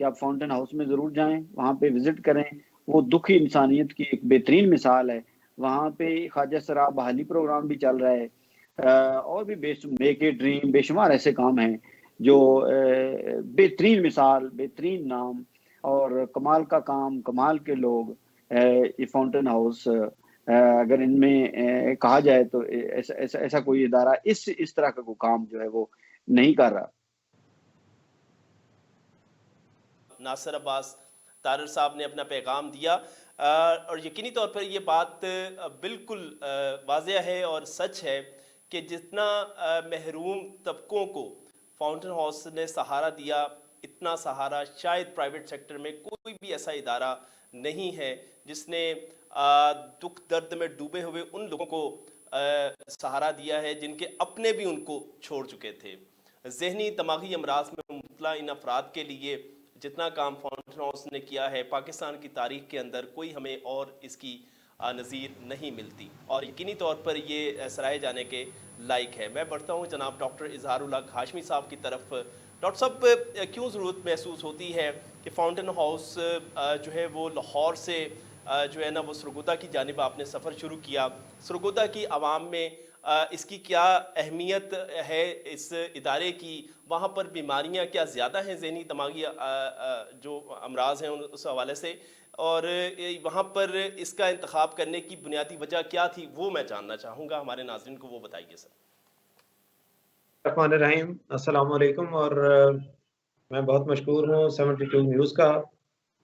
کہ آپ fountain house میں ضرور جائیں، وہاں پہ وزٹ کریں. وہ دکھی انسانیت کی ایک بہترین مثال ہے. وہاں پہ خواجہ سرا بحالی پروگرام بھی چل رہا ہے، اور بھی میک اے ڈریم، بے شمار ایسے کام ہیں جو بہترین مثال، بہترین نام اور کمال کا کام، کمال کے لوگ. یہ فاؤنٹین ہاؤس اگر ان میں کہا جائے تو ایسا کوئی ادارہ اس طرح کا کوئی کام جو ہے وہ نہیں کر رہا. ناصر عباس تارڑ صاحب نے اپنا پیغام دیا، اور یقینی طور پر یہ بات بالکل واضح ہے اور سچ ہے کہ جتنا محروم طبقوں کو فاؤنٹین ہاؤس نے سہارا دیا، اتنا سہارا شاید پرائیویٹ سیکٹر میں کوئی بھی ایسا ادارہ نہیں ہے جس نے دکھ درد میں ڈوبے ہوئے ان لوگوں کو سہارا دیا ہے جن کے اپنے بھی ان کو چھوڑ چکے تھے. ذہنی دماغی امراض میں مبتلا ان افراد کے لیے جتنا کام فاؤنٹین ہاؤس نے کیا ہے، پاکستان کی تاریخ کے اندر کوئی ہمیں اور اس کی نظیر نہیں ملتی، اور یقینی طور پر یہ سرائے جانے کے لائق ہے. میں بڑھتا ہوں جناب ڈاکٹر اظہار اللہ ہاشمی صاحب کی طرف. ڈاکٹر صاحب، کیوں ضرورت محسوس ہوتی ہے کہ فاؤنٹین ہاؤس جو ہے وہ لاہور سے جو ہے نا وہ سرگودا کی جانب آپ نے سفر شروع کیا، سرگودا کی عوام میں اس کی کیا اہمیت ہے اس ادارے کی؟ وہاں پر بیماریاں کیا زیادہ ہیں ذہنی دماغی جو امراض ہیں اس حوالے سے، اور وہاں پر اس کا انتخاب کرنے کی بنیادی وجہ کیا تھی، وہ میں جاننا چاہوں گا. ہمارے ناظرین کو وہ بتائیے سر. الرحمن الرحیم، السلام علیکم. اور میں بہت مشکور ہوں 72 نیوز کا.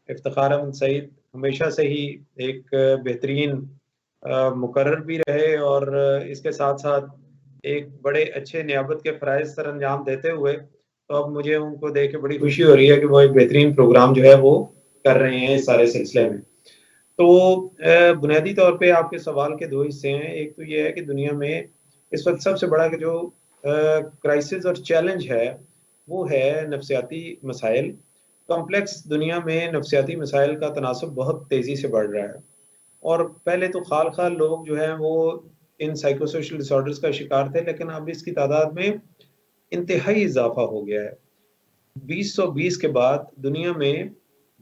افتخار احمد سعید ہمیشہ سے ہی ایک بہترین مقرر بھی رہے، اور اس کے ساتھ ساتھ ایک بڑے اچھے نیابت کے فرائض سر انجام دیتے ہوئے تو اب مجھے ان کو دیکھ کے بڑی خوشی ہو رہی ہے کہ وہ ایک بہترین پروگرام جو ہے وہ کر رہے ہیں اس سارے سلسلے میں. تو بنیادی طور پہ آپ کے سوال کے دو حصے ہیں. ایک تو یہ ہے کہ دنیا میں اس وقت سب سے بڑا کہ جو کرائسس اور چیلنج ہے وہ ہے نفسیاتی مسائل. کمپلیکس دنیا میں نفسیاتی مسائل کا تناسب بہت تیزی سے بڑھ رہا ہے، اور پہلے تو خال خال لوگ جو ہیں وہ ان سائیکو سوشل ڈس آرڈرز کا شکار تھے، لیکن اب اس کی تعداد میں انتہائی اضافہ ہو گیا ہے. 2020 کے بعد دنیا میں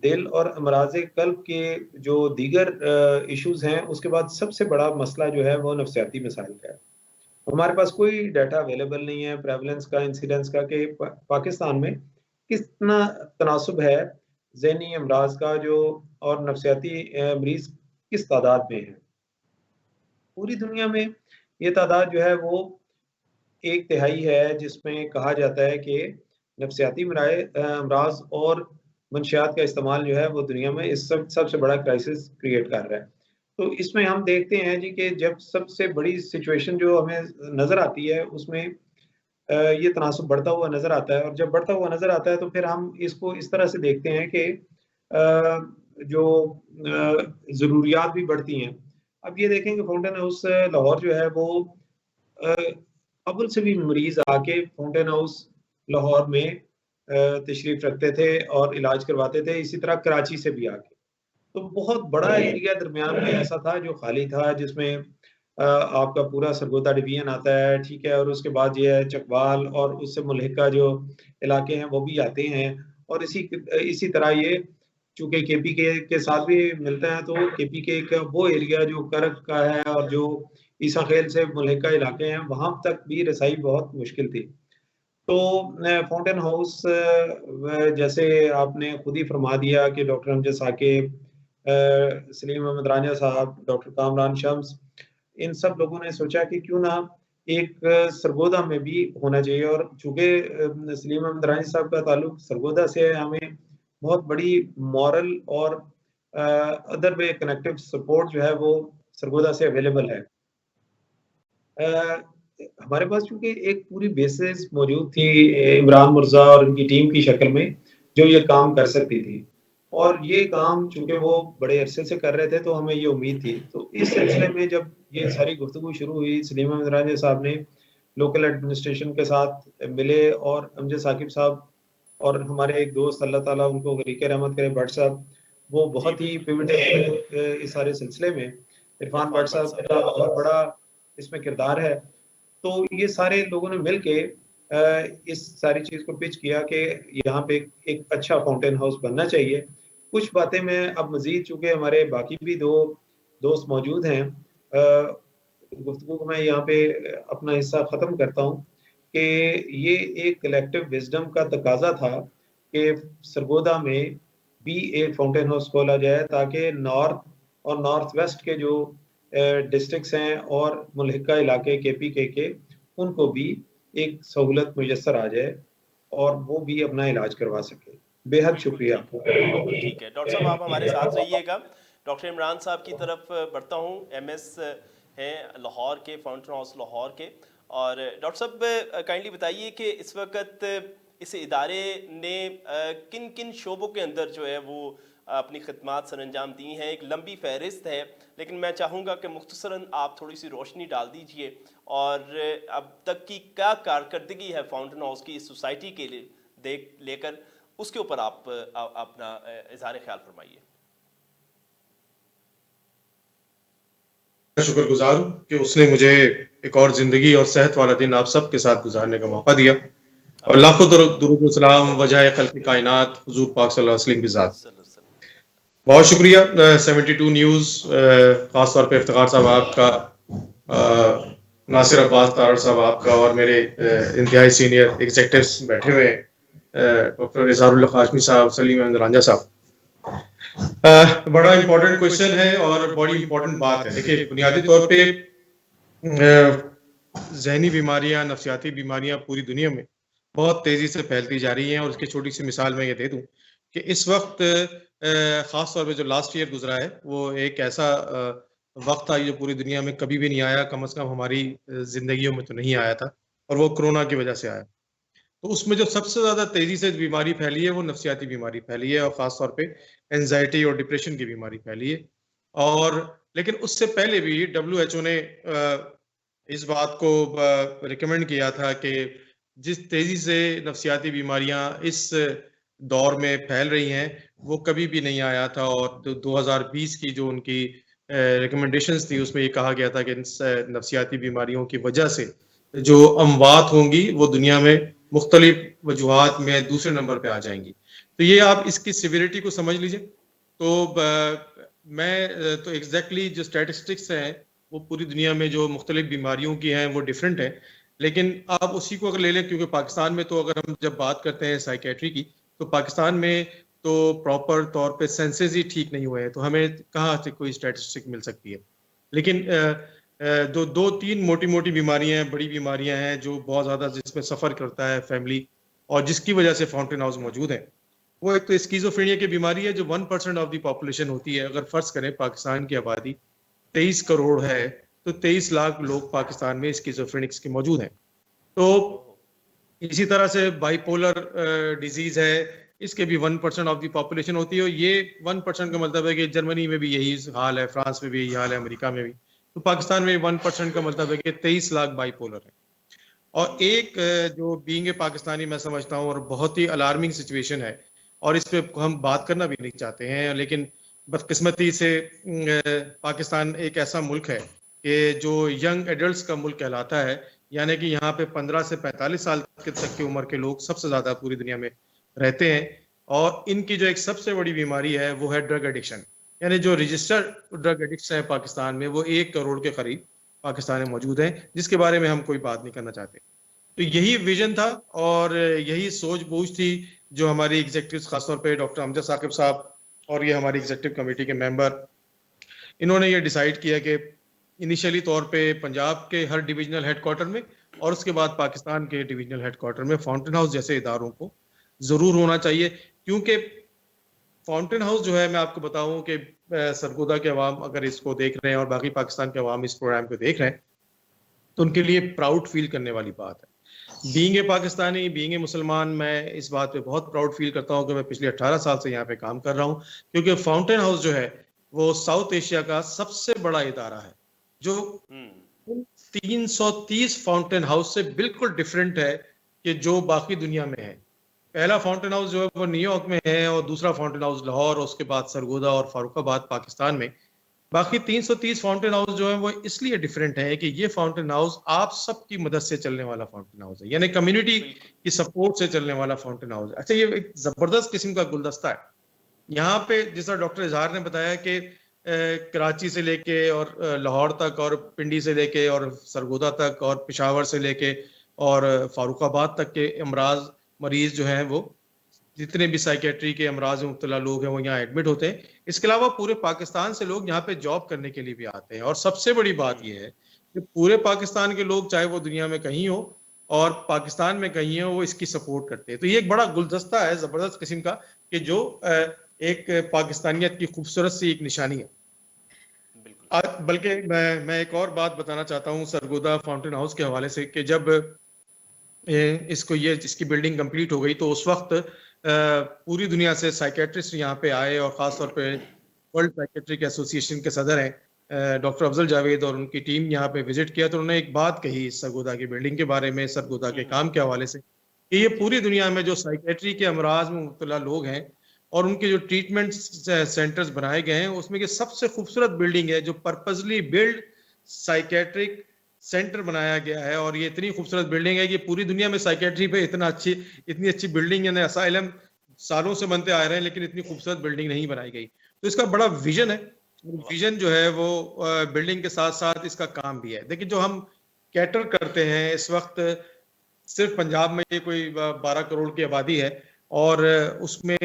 دل اور امراض قلب کے جو دیگر ایشوز ہیں اس کے بعد سب سے بڑا مسئلہ جو ہے وہ نفسیاتی مسائل کا ہے. ہمارے پاس کوئی ڈیٹا اویلیبل نہیں ہے پریولنس کا، انسیڈنس کا، کہ پاکستان میں کتنا تناسب ہے ذہنی امراض کا جو اور نفسیاتی مریض کس تعداد میں ہے. پوری دنیا میں یہ تعداد جو ہے وہ 1/3 ہے، جس میں کہا جاتا ہے کہ نفسیاتی امراض اور منشیات کا استعمال جو ہے وہ دنیا میں اس سب سے بڑا کرائسس کریٹ کر رہا ہے. تو اس میں ہم دیکھتے ہیں جی کہ جب سب سے بڑی سچویشن جو ہمیں نظر آتی ہے اس میں یہ تناسب بڑھتا ہوا نظر آتا ہے، اور جب بڑھتا ہوا نظر آتا ہے تو پھر ہم اس کو اس طرح سے دیکھتے ہیں کہ جو ضروریات بھی بڑھتی ہیں. اب یہ دیکھیں کہ فاؤنٹین ہاؤس لاہور جو ہے وہ قبل سے بھی مریض آ کے فاؤنٹین ہاؤس لاہور میں تشریف رکھتے تھے اور علاج کرواتے تھے، اسی طرح کراچی سے بھی آ کے. تو بہت بڑا ایریا درمیان میں ایسا تھا جو خالی تھا، جس میں آپ کا پورا سرگودا ڈویژن آتا ہے، ٹھیک ہے، اور اس کے بعد یہ ہے چکوال اور اس سے ملحقہ جو علاقے ہیں وہ بھی آتے ہیں، اور اسی طرح یہ چونکہ کے پی کے ساتھ بھی ملتا ہے تو کے پی کے کا وہ ایریا جو کرک کا ہے اور جو عیسیٰ خیل سے ملحقہ علاقے ہیں وہاں تک بھی رسائی بہت مشکل تھی. تو فاؤنٹین ہاؤس جیسے آپ نے خود ہی فرما دیا کہ ڈاکٹر امجد ثاقب، سلیم احمد رانجھا صاحب، ڈاکٹر کامران شمس، ان سب لوگوں نے سوچا کہ کیوں نہ ایک سرگودا میں بھی ہونا چاہیے. اور چونکہ سلیم احمد رانجھا صاحب کا تعلق سرگودا سے ہے، ہمیں بہت بڑی مورل اور ادر وے کنیکٹو سپورٹ جو ہے وہ سرگودا سے اویلیبل ہے. ہمارے پاس چونکہ ایک پوری بیسز موجود تھی عمران مرزا اور ان کی ٹیم کی شکل میں جو یہ کام کر سکتی تھی، اور یہ کام چونکہ وہ بڑے عرصے سے کر رہے تھے تو ہمیں یہ امید تھی. تو اس سلسلے میں جب یہ ساری گفتگو شروع ہوئی، سلیم احمد رانجھا صاحب نے لوکل ایڈمنسٹریشن کے ساتھ ملے، اور امجد ثاقب صاحب اور ہمارے ایک دوست اللہ تعالیٰ ان کو غریق رحمت کرے بٹ صاحب، وہ بہت ہی پیوٹل اس سارے سلسلے میں، عرفان بٹ صاحب کا بہت بڑا اس میں کردار ہے. تو یہ سارے لوگوں نے مل کے اس ساری چیز کو پچ کیا کہ یہاں پہ ایک اچھا فاؤنٹین ہاؤس بننا چاہیے. کچھ باتیں میں اب مزید، چونکہ ہمارے باقی بھی دو دوست موجود ہیں، گفتگو کو میں یہاں پہ اپنا حصہ ختم کرتا ہوں کہ یہ ایک کلیکٹیو وزڈم کا تقاضا تھا کہ سرگودا میں بھی ایک فاؤنٹین ہاؤس کھولا جائے تاکہ نارتھ اور نارتھ ویسٹ کے جو ڈسٹرکٹس ہیں اور ملحقہ علاقے KPK کے، ان کو بھی ایک سہولت میسر آ جائے اور وہ بھی اپنا علاج کروا سکے. بے حد شکریہ آپ کا. ٹھیک ہے ڈاکٹر صاحب، آپ ہمارے ساتھ رہیے گا. ڈاکٹر عمران صاحب کی طرف بڑھتا ہوں. MS ہیں لاہور کے، فاؤنٹین ہاؤس لاہور کے. اور ڈاکٹر صاحب کائنڈلی بتائیے کہ اس وقت اس ادارے نے کن کن شعبوں کے اندر جو ہے وہ اپنی خدمات سر انجام دی ہیں. ایک لمبی فہرست ہے، لیکن میں چاہوں گا کہ مختصراً آپ تھوڑی سی روشنی ڈال دیجئے، اور اب تک کی کیا کارکردگی ہے فاؤنٹین ہاؤس کی اس سوسائٹی کے لیے لے کر، اس کے اوپر آپ اپنا اظہار خیال فرمائیے. شکر گزار ہوں کہ اس نے مجھے ایک اور زندگی اور صحت والا دن آپ سب کے ساتھ گزارنے کا موقع دیا، اور لاکھوں درود و سلام وجہ خلق کائنات حضور پاک صلی اللہ علیہ وسلم کی ذات. بہت شکریہ 72 نیوز، خاص طور پہ افتخار صاحب آپ کا، ناصر عباس تارڑ صاحب آپ کا، اور میرے انتہائی سینئر ایگزیکٹوز بیٹھے ہوئے ہیں، ڈاکٹر اظہار اللہ قاشمی صاحب، سلیم احمد رانجھا صاحب. بڑا امپورٹنٹ کوشچن ہے اور بڑی امپورٹنٹ بات ہے. دیکھیے، بنیادی طور پہ ذہنی بیماریاں، نفسیاتی بیماریاں پوری دنیا میں بہت تیزی سے پھیلتی جا رہی ہیں. اور اس کی چھوٹی سی مثال میں یہ دے دوں کہ اس وقت خاص طور پہ جو لاسٹ ایئر گزرا ہے، وہ ایک ایسا وقت تھا جو پوری دنیا میں کبھی بھی نہیں آیا، کم از کم ہماری زندگیوں میں تو نہیں آیا تھا، اور وہ کرونا کی وجہ سے آیا. تو اس میں جو سب سے زیادہ تیزی سے بیماری پھیلی ہے وہ نفسیاتی بیماری پھیلی ہے، اور خاص طور پہ اینزائٹی اور ڈپریشن کی بیماری پھیلی ہے. اور لیکن اس سے پہلے بھی WHO نے اس بات کو ریکمینڈ کیا تھا کہ جس تیزی سے نفسیاتی بیماریاں اس دور میں پھیل رہی ہیں وہ کبھی بھی نہیں آیا تھا. اور 2020 کی جو ان کی ریکمنڈیشنز تھی، اس میں یہ کہا گیا تھا کہ نفسیاتی بیماریوں کی وجہ سے جو اموات ہوں گی وہ دنیا میں مختلف وجوہات میں دوسرے نمبر پہ آ جائیں گی. تو یہ آپ اس کی سیویریٹی کو سمجھ لیجئے. تو میں تو ایگزیکٹلی جو اسٹیٹسٹکس ہیں وہ پوری دنیا میں جو مختلف بیماریوں کی ہیں وہ ڈفرینٹ ہیں، لیکن آپ اسی کو اگر لے لیں، کیونکہ پاکستان میں تو اگر ہم جب بات کرتے ہیں سائیکیٹری کی، تو پاکستان میں تو پراپر طور پہ سینسز ہی ٹھیک نہیں ہوئے ہیں، تو ہمیں کہاں سے کوئی اسٹیٹسٹک مل سکتی ہے. لیکن دو تین موٹی بیماریاں ہیں، بڑی بیماریاں ہیں جو بہت زیادہ جس میں سفر کرتا ہے فیملی، اور جس کی وجہ سے فاؤنٹین ہاؤس موجود ہیں. وہ ایک تو اسکیزوفرینیا کی بیماری ہے جو 1% آف دی پاپولیشن ہوتی ہے. اگر فرض کریں پاکستان کی آبادی 23 کروڑ ہے تو 23 لاکھ لوگ پاکستان میں اسکیزوفرینکس کے موجود ہیں. تو اسی طرح سے بائی پولر ڈیزیز ہے، اس کے بھی 1% آف دی پاپولیشن ہوتی ہے. یہ 1% کا مطلب ہے کہ جرمنی میں بھی یہی حال ہے، فرانس میں بھی یہی حال ہے، امریکہ میں بھی. تو پاکستان میں 1% کا مطلب ہے کہ 23 لاکھ بائی پولر ہیں. اور ایک جو بینگ پاکستانی میں سمجھتا ہوں اور بہت ہی الارمنگ سچویشن ہے، اور اس پہ ہم بات کرنا بھی نہیں چاہتے ہیں، لیکن بدقسمتی سے پاکستان ایک ایسا ملک ہے کہ جو ینگ ایڈلٹس کا ملک کہلاتا ہے، یعنی کہ یہاں پہ 15 سے 45 سال تک کی عمر کے لوگ سب سے زیادہ پوری دنیا میں رہتے ہیں. اور ان کی جو ایک سب سے بڑی بیماری ہے وہ ہے ڈرگ ایڈکشن. یعنی جو رجسٹرڈ ڈرگ ایڈکٹس ہیں پاکستان میں وہ 1 کروڑ کے قریب پاکستان میں موجود ہیں، جس کے بارے میں ہم کوئی بات نہیں کرنا چاہتے. تو یہی ویژن تھا اور یہی سوچ بوجھ تھی جو ہماری ایگزیکٹوز، خاص طور پہ ڈاکٹر امجد ثاقب صاحب اور یہ ہماری ایگزیکٹو کمیٹی کے ممبر، انہوں نے یہ ڈیسائیڈ کیا کہ انیشیلی طور پہ پنجاب کے ہر ڈویژنل ہیڈ کوارٹر میں اور اس کے بعد پاکستان کے ڈویژنل ہیڈ کوارٹر میں فاؤنٹین ہاؤس جیسے اداروں کو ضرور ہونا چاہیے. کیونکہ فاؤنٹین ہاؤس جو ہے، میں آپ کو بتاؤں کہ سرگودا کے عوام اگر اس کو دیکھ رہے ہیں اور باقی پاکستان کے عوام اس پروگرام کو دیکھ رہے ہیں تو ان کے لیے پراؤڈ فیل کرنے والی بات ہے. Being a Pakistani, being a مسلمان، میں اس بات پہ بہت پراؤڈ فیل کرتا ہوں کہ میں پچھلے 18 سال سے یہاں پہ کام کر رہا ہوں، کیونکہ فاؤنٹین ہاؤس جو ہے وہ ساؤتھ ایشیا کا سب سے بڑا ادارہ ہے جو 330 فاؤنٹین ہاؤس سے بالکل ڈفرینٹ ہے کہ جو باقی دنیا میں ہے. پہلا فاؤنٹین ہاؤس جو ہے وہ نیو یارک میں ہے، اور دوسرا فاؤنٹین ہاؤس لاہور، اور اس کے بعد سرگودا اور فاروق آباد پاکستان میں. باقی 330 فاؤنٹین ہاؤس جو ہیں وہ اس لیے ڈفرینٹ ہے کہ یہ فاؤنٹین ہاؤس آپ سب کی مدد سے چلنے والا فاؤنٹین ہاؤس ہے، یعنی کمیونٹی کی سپورٹ سے چلنے والا فاؤنٹین ہاؤس ہے. اچھا، یہ ایک زبردست قسم کا گلدستہ ہے. یہاں پہ جس طرح ڈاکٹر اظہار نے بتایا کہ کراچی سے لے کے اور لاہور تک اور پنڈی سے لے کے اور سرگودا تک اور پشاور سے لے کے اور فاروق آباد تک کے امراض مریض جو ہیں وہ جتنے بھی سائیکیٹری کے امراض میں مبتلا لوگ ہیں وہ یہاں ایڈمٹ ہوتے ہیں. اس کے علاوہ پورے پاکستان سے لوگ یہاں پہ جاب کرنے کے لیے بھی آتے ہیں. اور سب سے بڑی بات یہ ہے کہ پورے پاکستان کے لوگ چاہے وہ دنیا میں کہیں ہو اور پاکستان میں کہیں ہو وہ اس کی سپورٹ کرتے ہیں. تو یہ ایک بڑا گلدستہ ہے زبردست قسم کا کہ جو ایک پاکستانیت کی خوبصورت سی ایک نشانی ہے. بلکہ میں ایک اور بات بتانا چاہتا ہوں سرگودا فاؤنٹین ہاؤس کے حوالے سے کہ جب اس کی بلڈنگ کمپلیٹ ہو گئی تو اس وقت پوری دنیا سے سائیکیٹرسٹ یہاں پہ آئے اور خاص طور پہ ورلڈ سائیکیٹرک ایسوسی ایشن کے صدر ہیں ڈاکٹر افضل جاوید اور ان کی ٹیم یہاں پہ وزٹ کیا تو انہوں نے ایک بات کہی سرگودا کی بلڈنگ کے بارے میں، سرگودا کے کام کے حوالے سے کہ یہ پوری دنیا میں جو سائیکیٹری کے امراض میں مبتلا لوگ ہیں اور ان کے جو ٹریٹمنٹ سینٹرز بنائے گئے ہیں اس میں یہ سب سے خوبصورت بلڈنگ ہے جو پرپزلی بلڈ سائیکیٹرک سینٹر بنایا گیا ہے. اور یہ اتنی خوبصورت بلڈنگ ہے کہ پوری دنیا میں سائیکیٹری پہ اتنی اچھی بلڈنگ یعنی اسائلم سالوں سے بنتے آ رہے ہیں لیکن اتنی خوبصورت بلڈنگ نہیں بنائی گئی. تو اس کا بڑا ویژن ہے. ویژن جو ہے وہ بلڈنگ کے ساتھ ساتھ اس کا کام بھی ہے. دیکھیں جو ہم کیٹر کرتے ہیں اس وقت صرف پنجاب میں یہ کوئی 12 کروڑ کی آبادی ہے اور اس میں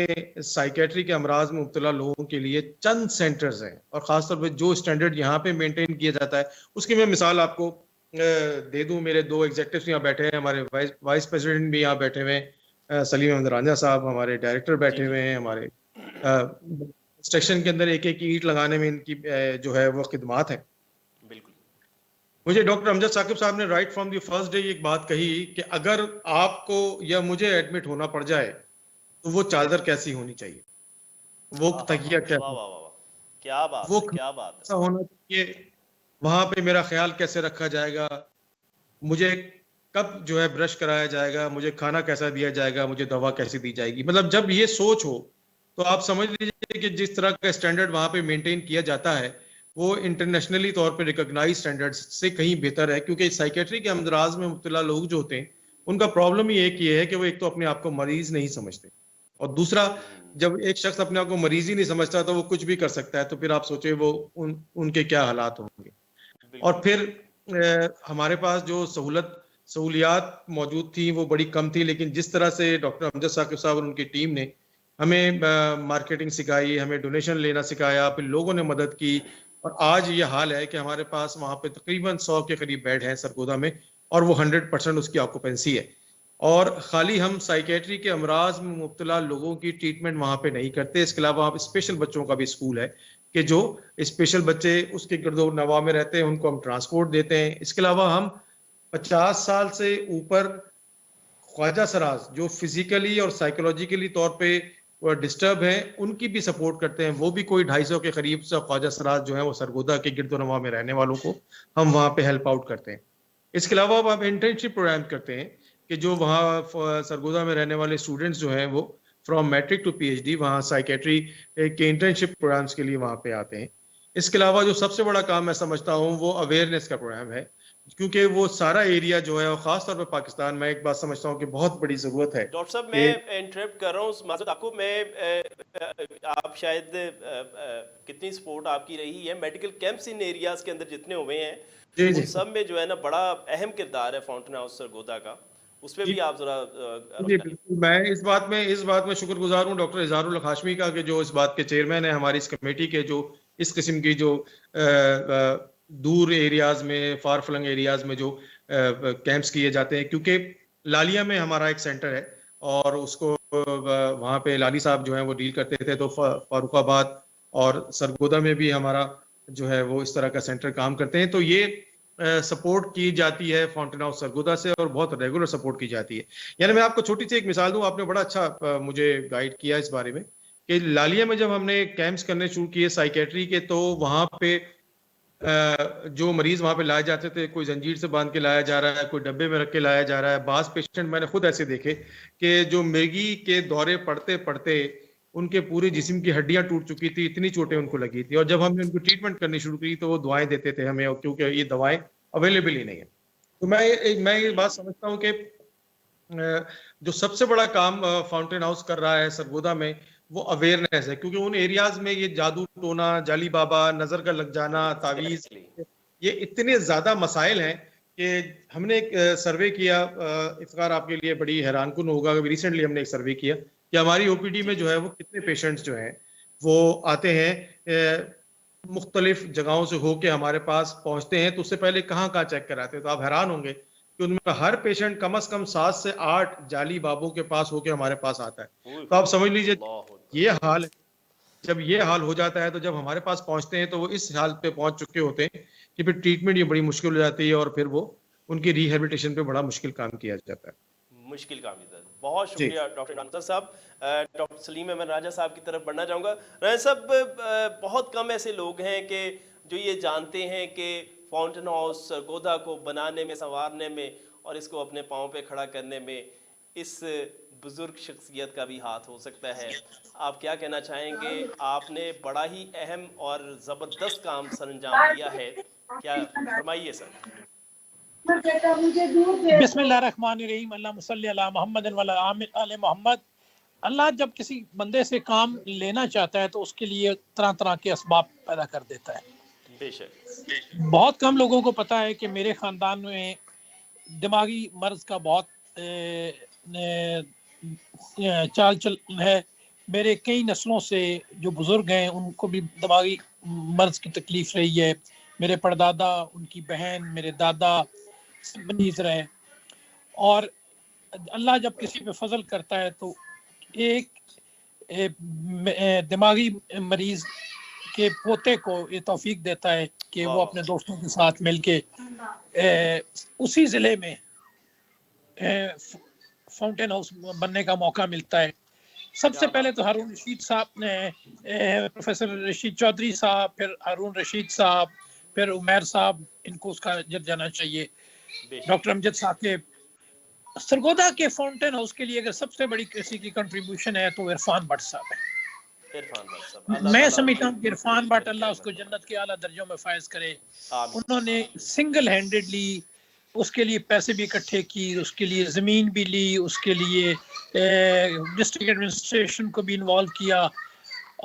سائیکیٹری کے امراض میں مبتلا لوگوں کے لیے چند سینٹرز ہیں اور خاص طور پہ جو اسٹینڈرڈ یہاں پہ مینٹین کیا جاتا ہے اس کی میں مثال آپ کو دے دوں. میرے 2 ایگزیکٹوز یہاں بیٹھے ہیں، ہمارے وائس پریزیڈنٹ بھی یہاں بیٹھے ہوئے ہیں، سلیم احمد رانجھا صاحب ہمارے ڈائریکٹر بیٹھے ہوئے ہیں. ہمارے کنسٹرکشن کے اندر ایک اینٹ لگانے میں ان کی جو ہے وہ خدمات ہیں. بالکل مجھے ڈاکٹر امجد ثاقب صاحب نے right from the first day ایک بات کہی کہ اگر آپ کو یا مجھے ایڈمٹ ہونا پڑ جائے تو وہ چادر کیسی ہونی چاہیے، وہ تکیہ کیا بات وہ ایسا ہونا چاہیے، وہاں پہ میرا خیال کیسے رکھا جائے گا، مجھے کب جو ہے برش کرایا جائے گا، مجھے کھانا کیسا دیا جائے گا، مجھے دوا کیسی دی جائے گی. مطلب جب یہ سوچ ہو تو آپ سمجھ لیجیے کہ جس طرح کا اسٹینڈرڈ وہاں پہ مینٹین کیا جاتا ہے وہ انٹرنیشنلی طور پہ ریکگنائز اسٹینڈرڈ سے کہیں بہتر ہے. کیونکہ سائیکیٹری کے امراض میں مبتلا لوگ جو ہوتے ہیں ان کا پرابلم ہی ایک یہ ہے کہ وہ ایک تو اپنے آپ کو مریض نہیں سمجھتے اور دوسرا جب ایک شخص اپنے آپ کو مریض ہی نہیں سمجھتا تو وہ کچھ بھی کر سکتا ہے. تو پھر آپ سوچیں وہ ان کے کیا حالات ہوں گے. اور پھر ہمارے پاس جو سہولیات موجود تھیں وہ بڑی کم تھی، لیکن جس طرح سے ڈاکٹر امجد ثاقب صاحب اور ان کی ٹیم نے ہمیں مارکیٹنگ سکھائی، ہمیں ڈونیشن لینا سکھایا، پھر لوگوں نے مدد کی اور آج یہ حال ہے کہ ہمارے پاس وہاں پہ تقریباً 100 کے قریب بیڈ ہیں سرگودا میں اور وہ 100% اس کی آکوپینسی ہے. اور خالی ہم سائیکیٹری کے امراض میں مبتلا لوگوں کی ٹریٹمنٹ وہاں پہ نہیں کرتے، اس کے علاوہ وہاں اسپیشل بچوں کا بھی اسکول ہے کہ جو اسپیشل بچے اس کے گرد و نواح میں رہتے ہیں ان کو ہم ٹرانسپورٹ دیتے ہیں. اس کے علاوہ ہم 50 سال سے اوپر خواجہ سراز جو فزیکلی اور سائیکولوجیکلی طور پہ ڈسٹرب ہیں ان کی بھی سپورٹ کرتے ہیں. وہ بھی کوئی 250 کے قریب سے خواجہ سراز جو ہیں وہ سرگودا کے گرد و نواح میں رہنے والوں کو ہم وہاں پہ ہیلپ آؤٹ کرتے ہیں. اس کے علاوہ ہم انٹرنشپ پروگرام کرتے ہیں کہ جو وہاں سرگودا میں رہنے والے اسٹوڈنٹس جو ہیں وہ from matric to P H D وہاں سائیکیٹری کے انٹرنشپ پروگرامس کے لیے وہاں پہ آتے ہیں. اس کے علاوہ جو سب سے بڑا کام میں سمجھتا ہوں وہ اویئرنیس کا پروگرام ہے، کیونکہ وہ سارا ایریا جو ہے اور خاص طور پہ پاکستان میں ایک بات سمجھتا ہوں کہ بہت بڑی ضرورت ہے. ڈاکٹر صاحب میں انٹرپٹ کر رہا ہوں معذرت آپ کو، میں آپ شاید کتنی سپورٹ آپ کی رہی ہے میڈیکل کیمپس ان ایریاز کے اندر جتنے ہوئے ہیں ان سب میں جو ہے نا بڑا اہم کردار ہے فاؤنٹین ہاؤس سرگودا کا، اس پہ بھی آپ ذرا جی بالکل. میں اس بات میں شکر گزار ہوں ڈاکٹر اظہار اللہ ہاشمی کا کہ جو اس بات کے چیئرمین ہیں ہماری اس کمیٹی کے، جو اس قسم کی جو دور ایریاز میں فار فلنگ ایریاز میں جو کیمپس کیے جاتے ہیں. کیونکہ لالیہ میں ہمارا ایک سینٹر ہے اور اس کو وہاں پہ لالی صاحب جو ہیں وہ ڈیل کرتے تھے، تو فاروق آباد اور سرگودا میں بھی ہمارا جو ہے وہ اس طرح کا سینٹر کام کرتے ہیں. تو یہ سپورٹ کی جاتی ہے فاؤنٹین ہاؤس سرگودا سے اور بہت ریگولر سپورٹ کی جاتی ہے. یعنی میں آپ کو چھوٹی سی ایک مثال دوں، آپ نے بڑا اچھا مجھے گائیڈ کیا اس بارے میں کہ لالیہ میں جب ہم نے کیمپس کرنے شروع کیے سائیکیٹری کے تو وہاں پہ جو مریض وہاں پہ لائے جاتے تھے کوئی زنجیر سے باندھ کے لایا جا رہا ہے، کوئی ڈبے میں رکھ کے لایا جا رہا ہے. بعض پیشنٹ میں نے خود ایسے دیکھے کہ جو مرگی کے دورے پڑتے پڑتے ان کے پورے جسم کی ہڈیاں ٹوٹ چکی تھی، اتنی چوٹیں ان کو لگی تھی، اور جب ہم نے ان کو ٹریٹمنٹ کرنی شروع کی تو وہ دعائیں دیتے تھے ہمیں، کیونکہ یہ دوائیں اویلیبل ہی نہیں ہیں۔ تو میں یہ بات سمجھتا ہوں کہ جو سب سے بڑا کام فاؤنٹین ہاؤس کر رہا ہے سرگودا میں وہ اویئرنیس ہے، کیونکہ ان ایریاز میں یہ جادو ٹونا، جالی بابا، نظر کا لگ جانا، تعویذ، یہ اتنے زیادہ مسائل ہیں کہ ہم نے ایک سروے کیا، افتخار آپ کے لیے بڑی حیران کن ہوگا، ریسنٹلی ہم نے ایک سروے کیا کہ ہماری او پی ڈی میں جو ہے وہ کتنے پیشنٹس جو ہیں وہ آتے ہیں مختلف جگہوں سے ہو کے ہمارے پاس پہنچتے ہیں، تو اس سے پہلے کہاں چیک کراتے ہیں، تو آپ حیران ہوں گے کہ ان میں ہر پیشنٹ کم از کم 7 سے 8 جعلی بابوں کے پاس ہو کے ہمارے پاس آتا ہے۔ تو آپ سمجھ لیجئے یہ حال ہے، جب یہ حال ہو جاتا ہے تو جب ہمارے پاس پہنچتے ہیں تو وہ اس حال پہ پہنچ چکے ہوتے ہیں کہ پھر ٹریٹمنٹ یہ بڑی مشکل ہو جاتی ہے، اور پھر وہ ان کی ریہیبلیٹیشن پہ بڑا مشکل کام کیا جاتا ہے۔ مشکل کام ہے۔ بہت شکریہ ڈاکٹر ڈانسر صاحب۔ ڈاکٹر سلیم احمد راجہ صاحب کی طرف بڑھنا چاہوں گا۔ راجہ صاحب، بہت کم ایسے لوگ ہیں کہ جو یہ جانتے ہیں کہ فاؤنٹین ہاؤس سرگودا کو بنانے میں، سنوارنے میں اور اس کو اپنے پاؤں پہ کھڑا کرنے میں اس بزرگ شخصیت کا بھی ہاتھ ہو سکتا ہے۔ آپ کیا کہنا چاہیں گے؟ آپ نے بڑا ہی اہم اور زبردست کام سر انجام دیا ہے، کیا فرمائیے سر۔ بسم اللہ الرحمن الرحیم، اللہم صلی علی محمد وعلی آل محمد۔ اللہ جب کسی بندے سے کام لینا چاہتا ہے تو اس کے لیے طرح طرح کے اسباب پیدا کر دیتا ہے۔ بے شک۔ بہت کم لوگوں کو پتا ہے کہ میرے خاندان میں دماغی مرض کا بہت چال چل ہے۔ میرے کئی نسلوں سے جو بزرگ ہیں ان کو بھی دماغی مرض کی تکلیف رہی ہے، میرے پردادا، ان کی بہن، میرے دادا مریض رہے، اور اللہ جب کسی پہ فضل کرتا ہے تو ایک دماغی مریض کے پوتے کو یہ توفیق دیتا ہے کہ وہ اپنے دوستوں کے ساتھ مل کے اسی ضلع میں فاؤنٹین ہاؤس بننے کا موقع ملتا ہے۔ سب سے پہلے تو ہارون رشید صاحب نے، پروفیسر رشید چودھری صاحب، پھر ہارون رشید صاحب، پھر عمیر صاحب، ان کو اس کا اجر جانا چاہیے۔ ڈاکٹر امجد ثاقب۔ سرگودا کے فاؤنٹین ہاؤس کے لیے اگر سب سے بڑی کسی کی کنٹریبیوشن ہے تو عرفان بٹ صاحب ہے۔ میں سمجھتا ہوں کہ عرفان بٹ، اللہ اس کو جنت کے اعلیٰ درجوں میں فائز کرے، انہوں نے سنگل ہینڈڈلی اس کے لیے پیسے بھی اکٹھے کی، اس کے لیے زمین بھی لی، اس کے لیے ڈسٹرکٹ ایڈمنسٹریشن کو بھی انوالو کیا،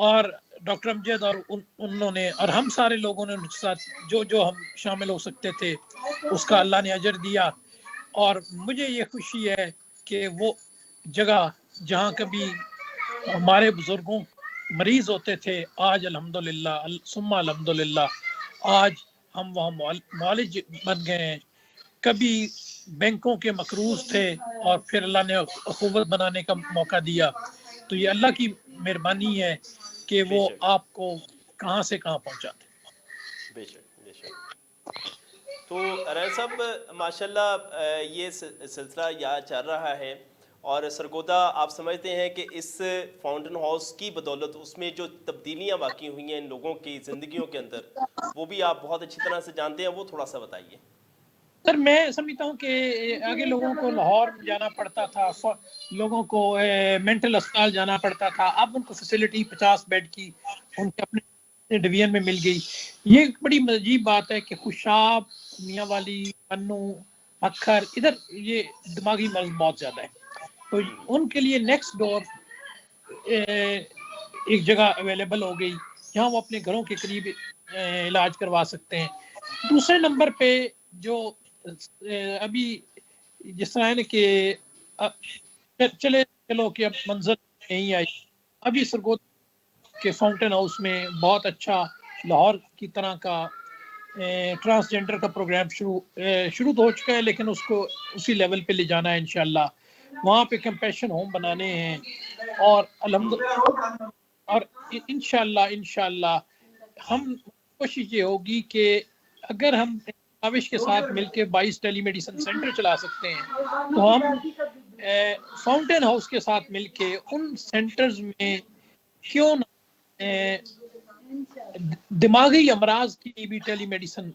اور ڈاکٹر امجد اور انہوں نے اور ہم سارے لوگوں نے ان کے ساتھ جو ہم شامل ہو سکتے تھے اس کا اللہ نے اجر دیا۔ اور مجھے یہ خوشی ہے کہ وہ جگہ جہاں کبھی ہمارے بزرگوں مریض ہوتے تھے، آج الحمدللہ ثم الحمدللہ آج ہم وہاں معالج بن گئے ہیں۔ کبھی بینکوں کے مقروض تھے اور پھر اللہ نے اخوت بنانے کا موقع دیا، تو یہ اللہ کی مہربانی ہے کہ وہ آپ کو کہاں سے کہاں پہنچاتے۔ بے شک بے شک۔ تو راجہ صاحب ماشاءاللہ یہ سلسلہ یہاں چل رہا ہے، اور سرگودا آپ سمجھتے ہیں کہ اس فاؤنٹین ہاؤس کی بدولت اس میں جو تبدیلیاں واقع ہوئی ہیں ان لوگوں کی زندگیوں کے اندر، وہ بھی آپ بہت اچھی طرح سے جانتے ہیں، وہ تھوڑا سا بتائیے۔ سر میں سمجھتا ہوں کہ آگے لوگوں کو لاہور جانا پڑتا تھا، لوگوں کو مینٹل اسپتال جانا پڑتا تھا، اب ان کو فیسلٹی 50 بیڈ کی ان کے اپنے ڈویژن میں مل گئی۔ یہ بڑی عجیب بات ہے کہ خوشاب، میاں والی، پنو، مکھر، ادھر یہ دماغی مرض بہت زیادہ ہے، تو ان کے لیے نیکسٹ ڈور ایک جگہ اویلیبل ہو گئی جہاں وہ اپنے گھروں کے قریب علاج کروا سکتے ہیں۔ دوسرے نمبر پہ جو ابھی جس طرح ہے کہ چلو کہ اب منظر نہیں آئی، ابھی سرگودا کے فاؤنٹین ہاؤس میں بہت اچھا لاہور کی طرح کا ٹرانسجنڈر کا پروگرام شروع تو ہو چکا ہے، لیکن اس کو اسی لیول پہ لے جانا ہے انشاءاللہ۔ وہاں پہ کمپیشن ہوم بنانے ہیں، اور الحمدللہ اور انشاءاللہ ہم کوشش یہ ہوگی کہ اگر ہم کاوش کے ساتھ مل کے 22 ٹیلی میڈیسن سینٹر چلا سکتے ہیں تو ہم فاؤنٹین ہاؤس کے ساتھ مل کے ان سینٹرز میں کیوں نہ دماغی امراض کی بھی ٹیلی میڈیسن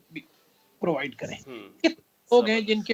پرووائڈ کریں۔ کتنے لوگ ہیں جن کے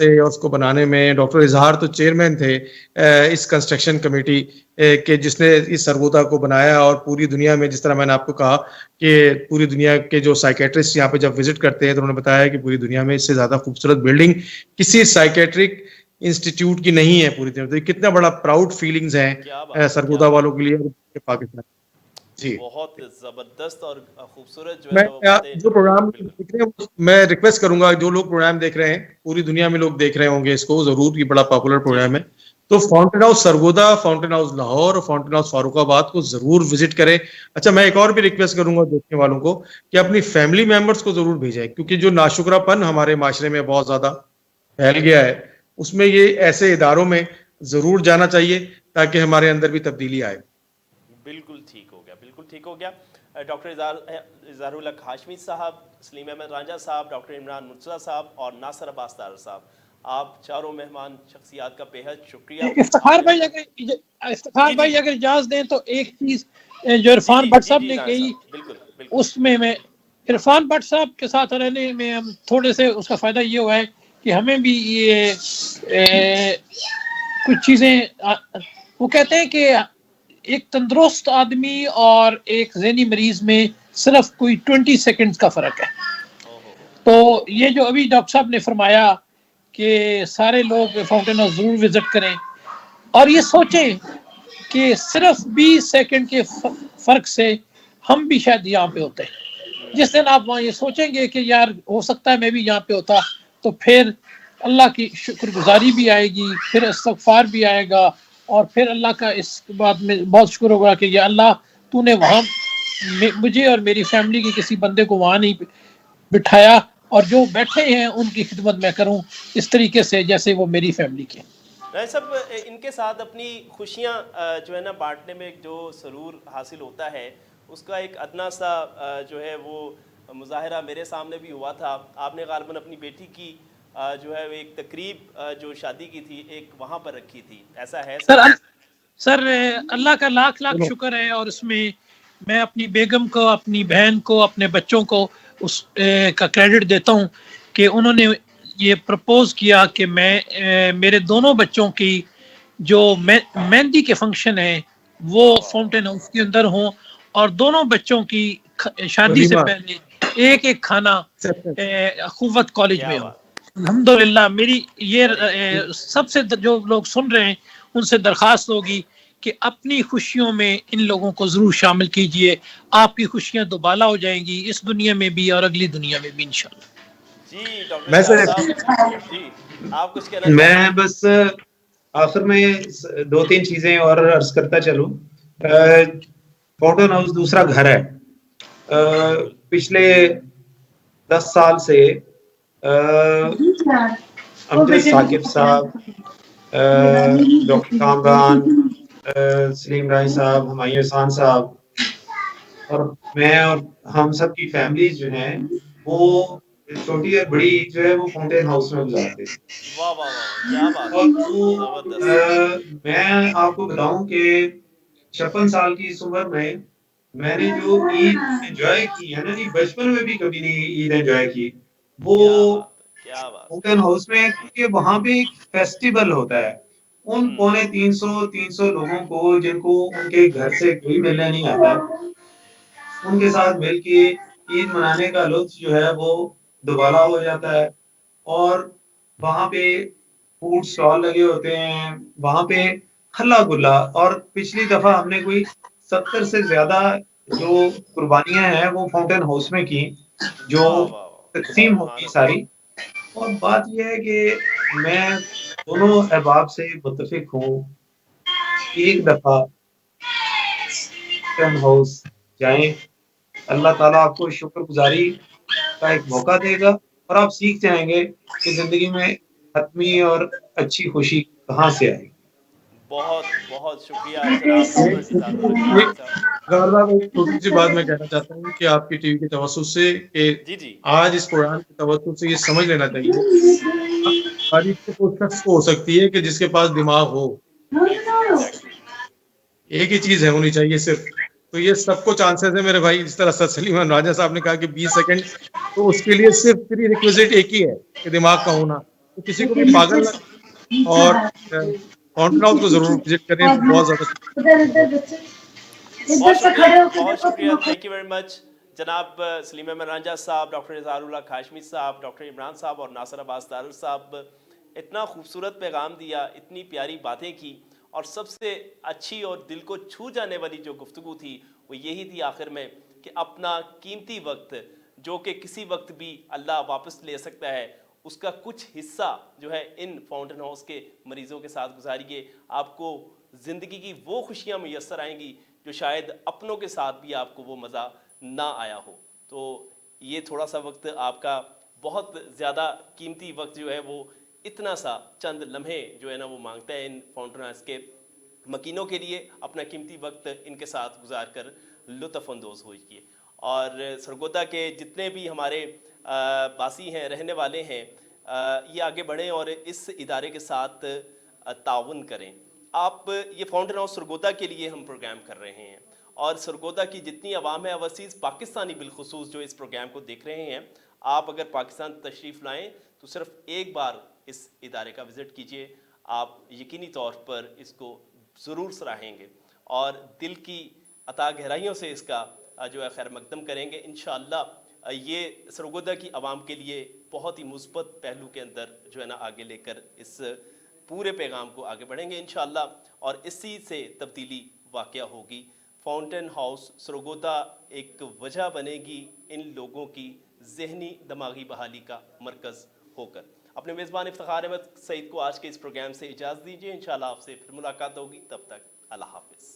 سے اور اس کو بنانے میں ڈاکٹر اظہار تو چیئرمین تھے اس کنسٹرکشن کمیٹی کہ جس نے اس سرگودا کو بنایا, اور پوری دنیا میں جس طرح میں نے آپ کو کہا کہ پوری دنیا کے جو سائیکیٹرسٹ یہاں پہ جب وزٹ کرتے ہیں تو انہوں نے بتایا کہ پوری دنیا میں اس سے زیادہ خوبصورت بلڈنگ کسی سائیکیٹرک انسٹیٹیوٹ کی نہیں ہے پوری دنیا. تو کتنا بڑا پراؤڈ فیلنگز ہیں سرگودا والوں کے لیے پاکستان. جی بہت زبردست اور خوبصورت جو میں ہے جو پروگرام دیکھ رہے ہیں میں ریکویسٹ کروں گا جو لوگ پروگرام دیکھ رہے ہیں, پوری دنیا میں لوگ دیکھ رہے ہوں گے اس کو ضرور, یہ بڑا پاپولر پروگرام ہے, تو fountain house Sargodha, fountain house Lahore اور فاؤنٹین ہاؤس فاروق آباد کو ضرور وزٹ کریں. اچھا میں ایک اور بھی ریکویسٹ کروں گا دیکھنے والوں کو کہ اپنی فیملی ممبرس کو ضرور بھیجیں, کیونکہ جو ناشکرا پن ہمارے معاشرے میں بہت زیادہ پھیل گیا ہے, اس میں یہ ایسے اداروں میں ضرور جانا چاہیے تاکہ ہمارے اندر بھی تبدیلی آئے. بالکل ٹھیک ہو گیا, بالکل ٹھیک ہو گیا. ڈاکٹر اظہار الحق ہاشمی صاحب, سلیم احمد رانجھا صاحب, ڈاکٹر عمران مرتضیٰ صاحب اور ناصر عباس طاہر صاحب, آپ چاروں مہمان شخصیات کا بے حد شکریہ. افتخار بھائی اگر اجازت دیں تو ایک چیز جو عرفان بٹ صاحب نے کہی, اس میں عرفان بٹ صاحب کے ساتھ رہنے میں ہم تھوڑے سے اس کا فائدہ یہ ہوا ہے کہ ہمیں بھی یہ کچھ چیزیں, وہ کہتے ہیں کہ ایک تندرست آدمی اور ایک ذہنی مریض میں صرف کوئی 20 سیکنڈز کا فرق ہے. تو یہ جو ابھی ڈاکٹر صاحب نے فرمایا کہ سارے لوگ فاؤنٹین ہاؤس ضرور وزٹ کریں, اور یہ سوچیں کہ صرف 20 سیکنڈ کے فرق سے ہم بھی شاید یہاں پہ ہوتے ہیں. جس دن آپ وہاں یہ سوچیں گے کہ یار ہو سکتا ہے میں بھی یہاں پہ ہوتا, تو پھر اللہ کی شکر گزاری بھی آئے گی, پھر استغفار بھی آئے گا, اور پھر اللہ کا اس بات میں بہت شکر ہوگا کہ یا اللہ تو نے وہاں مجھے اور میری فیملی کے کسی بندے کو وہاں نہیں بٹھایا, اور جو بیٹھے ہیں ان کی خدمت میں کروں اس طریقے سے جیسے وہ میری فیملی کے. سب ان کے ساتھ اپنی خوشیاں جو ہے نا بانٹنے میں جو سرور حاصل ہوتا ہے, اس کا ایک ادنا سا جو ہے وہ مظاہرہ میرے سامنے بھی ہوا تھا. آپ نے غالباً اپنی بیٹی کی جو ہے ایک تقریب جو شادی کی تھی ایک وہاں پر رکھی تھی, ایسا ہے سر اللہ کا لاکھ لاکھ شکر ہے, اور اس میں میں اپنی بیگم کو, اپنی بہن کو, اپنے بچوں کو اس کا کریڈٹ دیتا ہوں کہ انہوں نے یہ پرپوز کیا کہ میں میرے دونوں بچوں کی جو مہندی کے فنکشن ہے وہ فاؤنٹین ہاؤس کے اندر ہوں, اور دونوں بچوں کی شادی سے پہلے ایک ایک کھانا اخوت کالج میں ہو. الحمدللہ میری یہ سب سے جو لوگ سن رہے ہیں ان سے درخواست ہوگی کہ اپنی خوشیوں میں ان لوگوں کو ضرور شامل کیجئے, آپ کی خوشیاں دوبالا ہو جائیں گی اس دنیا میں بھی اور اگلی دنیا میں بھی انشاءاللہ. جی ڈاکٹر صاحب, جی آپ کچھ کہنا چاہتے ہیں؟ میں بس آخر میں 2-3 چیزیں اور عرض کرتا چلوں. فاؤنٹین ہاؤس دوسرا گھر ہے. پچھلے 10 سال سے امجد ثاقب صاحب, ڈاکٹر کامران, سلیم رائی صاحب, ہمایوں احسان صاحب اور میں اور ہم سب کی فیملیز جو ہیں وہ چھوٹی اور بڑی جو ہے وہ فاؤنٹین ہاؤس میں گزارتے ہیں. واہ واہ واہ, کیا بات ہے. میں آپ کو بتاؤں کہ 56 سال کی اس عمر میں نے جو عید انجوائے کی ہے نا جی, بچپن میں بھی کبھی نہیں عید انجوائے کی, وہ فاؤنٹین ہاؤس میں, کیونکہ وہاں پہ ایک فیسٹیول ہوتا ہے. ان 300 لوگوں کو جن کو ان کے گھر سے کوئی ملنے نہیں آتا, ان کے ساتھ مل کے عید منانے کا لطف جو ہے وہ دوبالا ہو جاتا ہے. اور وہاں پہ فوڈ سٹال لگے ہوتے ہیں, وہاں پہ ہلا گلا, اور پچھلی دفعہ ہم نے کوئی 70 سے زیادہ جو قربانیاں ہیں وہ فاؤنٹین ہاؤس میں کی جو تقسیم ہوگی ساری. اور بات یہ ہے کہ میں دونوں احباب سے متفق ہوں, ایک دفعہ فاؤنٹین ہاؤس جائیں, اللہ تعالیٰ آپ کو شکر گزاری کا ایک موقع دے گا اور آپ سیکھ جائیں گے کہ زندگی میں حتمی اور اچھی خوشی کہاں سے آئے گی. بہت بہت شکریہ جناب. ایک چھوٹی سی بات میں کہنا چاہتا ہوں کہ آپ کی ٹی وی کے توسط سے کہ آج اس پروگرام کے توسط سے یہ سمجھ لینا چاہیے تاریخ شخص کو ہو سکتی ہے کہ جس کے پاس دماغ ہو, ایک ہی چیز ہے ہونی چاہیے صرف. تو یہ سب کو چانسز ہے میرے بھائی, جس طرح سر سلیم راجہ صاحب نے کہا کہ 20 سیکنڈ, تو اس کے لیے صرف 3 ریکویزٹ ایک ہی ہے کہ دماغ کا ہونا. تو کسی کو بھی پاگل نہ کریں اور فاؤنٹن ہاؤس کو ضرور وزٹ کریں, بہت زیادہ. بہت شکریہ, تھینک یو ویری مچ جناب سلیم احمد رانجھا صاحب, ڈاکٹر اظہار اللہ کاشمی صاحب, ڈاکٹر عمران صاحب اور ناصر عباس دارل صاحب. اتنا خوبصورت پیغام دیا, اتنی پیاری باتیں کی, اور سب سے اچھی اور دل کو چھو جانے والی جو گفتگو تھی وہ یہی تھی آخر میں کہ اپنا قیمتی وقت جو کہ کسی وقت بھی اللہ واپس لے سکتا ہے, اس کا کچھ حصہ جو ہے ان فاؤنٹن ہاؤس کے مریضوں کے ساتھ گزاریے. آپ کو زندگی کی وہ خوشیاں میسر آئیں گی جو شاید اپنوں کے ساتھ بھی آپ کو وہ مزہ نہ آیا ہو. تو یہ تھوڑا سا وقت آپ کا بہت زیادہ قیمتی وقت جو ہے وہ اتنا سا چند لمحے جو ہے نا وہ مانگتا ہے ان فاؤنٹن ہاؤس کے مکینوں کے لیے. اپنا قیمتی وقت ان کے ساتھ گزار کر لطف اندوز ہوئیے. اور سرگودا کے جتنے بھی ہمارے باسی ہیں, رہنے والے ہیں, یہ آگے بڑھیں اور اس ادارے کے ساتھ تعاون کریں. آپ یہ فاؤنٹن ہاؤس سرگودا کے لیے ہم پروگرام کر رہے ہیں, اور سرگودا کی جتنی عوام ہے اوورسیز پاکستانی بالخصوص جو اس پروگرام کو دیکھ رہے ہیں, آپ اگر پاکستان تشریف لائیں تو صرف ایک بار اس ادارے کا وزٹ کیجئے. آپ یقینی طور پر اس کو ضرور سراہیں گے اور دل کی عطا گہرائیوں سے اس کا جو ہے خیر مقدم کریں گے. انشاءاللہ یہ سرگودا کی عوام کے لیے بہت ہی مثبت پہلو کے اندر جو ہے نا آگے لے کر اس پورے پیغام کو آگے بڑھیں گے انشاءاللہ, اور اسی سے تبدیلی واقع ہوگی. فاؤنٹن ہاؤس سرگودا ایک وجہ بنے گی ان لوگوں کی ذہنی دماغی بحالی کا مرکز ہو کر. اپنے میزبان افتخار احمد سعید کو آج کے اس پروگرام سے اجازت دیجیے. انشاءاللہ آپ سے پھر ملاقات ہوگی, تب تک اللہ حافظ.